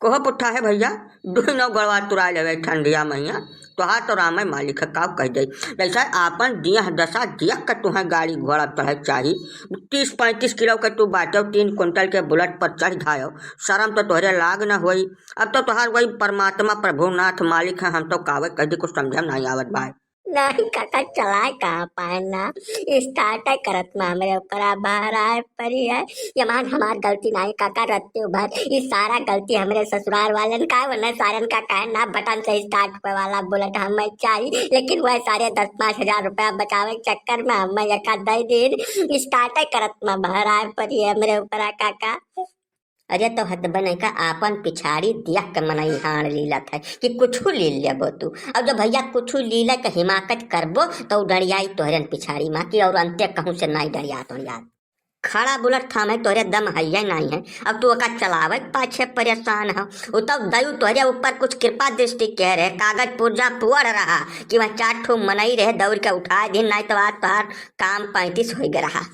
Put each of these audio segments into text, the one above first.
कोह पुट्ठा है भैया दुई नौ गड़वा तुरा लेवे ठंडिया मैया तोहार तो राम मालिक है का कह दे वैसा आपन दिया दशा दिया का तुम्हें गाड़ी घोड़ा चढ़े चाही 30-35 किलो के तू बाटो 3 कुंटल के बुलेट पर चढ़ जाओ शर्म तो तोहरे लाग न होई। अब तो तोहार वही परमात्मा प्रभुनाथ मालिक है हम तो कावे कह दी कुछ समझे नहीं आवत भाई। नहीं काका चलाए कहाँ पाए ना स्टार्ट है करत में हमरे ऊपर बाहर आए परी है ये मान हमार गलती नहीं काका रत्ते भर ये सारा गलती हमरे ससुराल वालन का वरना सारन का कहे ना बटन से स्टार्ट पे वाला बुलेट हमें चाहिए लेकिन वह सारे 10-5 हजार रुपया बचावे के चक्कर में हमें एक दई दिन स्टार्ट है करत में बाहर आए परी है हमरे ऊपर काका। अरे तो हद बने का आपन पिछाड़ी देख के मनई हाड़ लीला था कि कुछ ले लेबो तू अब जब भैया कुछ लीला के हिमाकत करबो तो डरियाई तोहरन पिछाड़ी माँ की और अंते कहूँ से नहीं डरिया तो याद खड़ा बुलेट थामे तोहरे दम है नहीं है। अब तू ओका चलावे पाछे परेशान है वो तब दयु तोहरे ऊपर कुछ कृपा दृष्टि कह रहे कागज पुर्जा पुअर रहा कि वह 4 ठो मनई रहे दौड़ के उठाए दिन नहीं तो आज तोहार काम 35 हो गया रहा।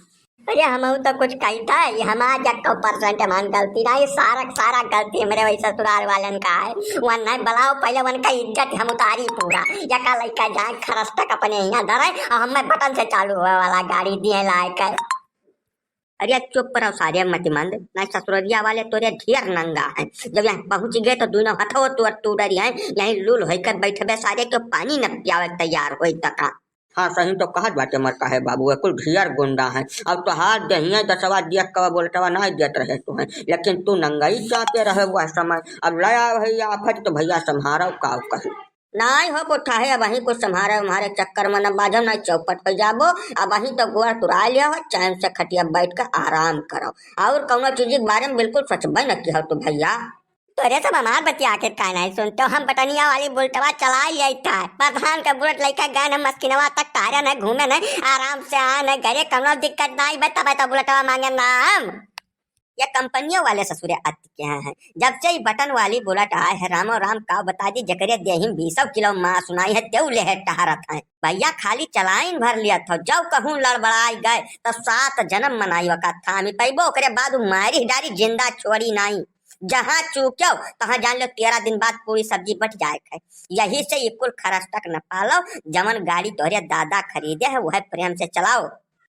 अरे हम तो कुछ कहता है ये हमारा 1% मान गलती ना ये सारा गलती मेरे वही ससुराल वालन का है वन नहीं बुलाओ पहले वन का इज्जत हम उतारी पूरा यका लड़का जाए खरस तक अपने यहाँ धरे और हमें बटन से चालू हुआ वाला गाड़ी दिए लाए कर। अरे चुप रहो सारे मतिमंद ना ससुरिया वाले तोरे ढेर नंगा है जब यहाँ पहुंच गए तो दोनों हथो तू डरी है यही लूल होकर बैठे सारे के पानी न पियावे तैयार हो तका। हाँ सही तो कहत बाटे मरता है बाबू कुल ढियर गुंडा है अब तो हाथ दहिया दसवा दिया कवा बोलटवा नहीं देत रहे तुम्हें लेकिन तू नंगाई चाहते रहे वह समय अब लया भैया आफत तो भैया संभारो का कही नहीं हो पुट्ठा है अब वहीं कुछ संभारे हमारे चक्कर में न बाजो न चौपट पे जाबो अब वहीं तो गोड़ तुरा लिया हो चैन से खटिया बैठ कर आराम करो और कौनो चीज के बारे में बिल्कुल सोचबे न की हो तू भैया। तोरे सब हमार बतिया के का नहीं सुनते हम बटनिया वाली बुलेटवा चला लिया था प्रधान का बुलेट लेकर गए न मस्किनवा तक टारे न घूमे न आराम से आने घरे कौनो दिक्कत नहीं बता बुलेटवा मांगे नाम या कंपनियों वाले ससुरे आती के हैं जब से ही बटन वाली बुलेट आए है रामो राम का बता दी जकरे देही 20 किलो माँ सुनाई है तेऊ ले टहरत है भैया खाली चलाइन भर लिया था जब कहूँ लड़बड़ाई गए तो 7 जन्म मनाई वक़्त था हमें पैबो ओकरे बाद मारी डारी जिंदा छोड़ी नहीं जहाँ चूक्यो तहाँ जान लो 13 दिन बाद पूरी सब्जी बट जाए है। यही से ये कुल खरस तक न पालो जमन गाड़ी तोहरे दादा खरीदे है वह प्रेम से चलाओ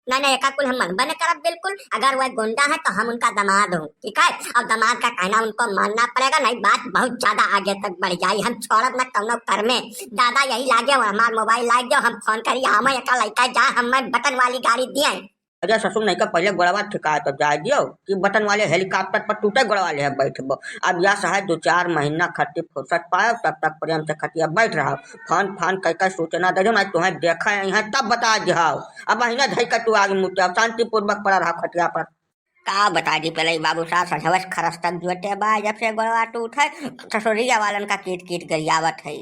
नहीं एका कुल हम मनबा न करब बिल्कुल अगर वह गुंडा है तो हम उनका दामाद हूँ ठीक है और दामाद का कहना उनको मानना पड़ेगा नहीं बात बहुत ज्यादा आगे तक बढ़ जाए हम छोड़ब न कौनो कर में दादा यही लागे हमार मोबाइल लाग जाओ हम फोन करिए हमें एक लड़का जा हमें बटन वाली गाड़ी दिए। अरे ससुर नहीं का पहले गोड़वा ठिकाए तो जा दियो कि बटन वाले हेलीकॉप्टर पर टूटे गोड़ वाले है बैठबो अब या सहाय 2-4 महीना खट्टी फुर्सत पाए तब तक प्रेम से खटिया बैठ रहा फोन फोन कह सूचना दे मैं तुम्हें देखा यहाँ तब बता जाओ अब महीना धई कर तू आगे मुझे शांतिपूर्वक पड़ा रहा खटिया पर का बता दी पहले बाबू साहब सझवस खरस तक जुटे बा जब से गोड़वा टूट है ससुरिया वालन का कीट गरियावत है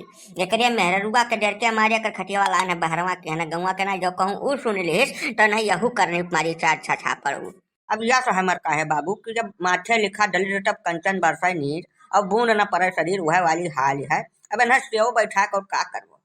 एकरे मेहरुआ के डर के मारे कर खटिया वाला ने बहरवा के ना गौवा के ना जो कहूँ उ सुन लिस तो नहीं यहू करने मारी 4 छछा पड़ू। अब यह सहमर का है बाबू कि जब माथे लिखा डली रटब कंचन बरसाई नीर अब बूंद न पड़े शरीर वह वाली हाल है अब न सेव बैठा कर का करबो।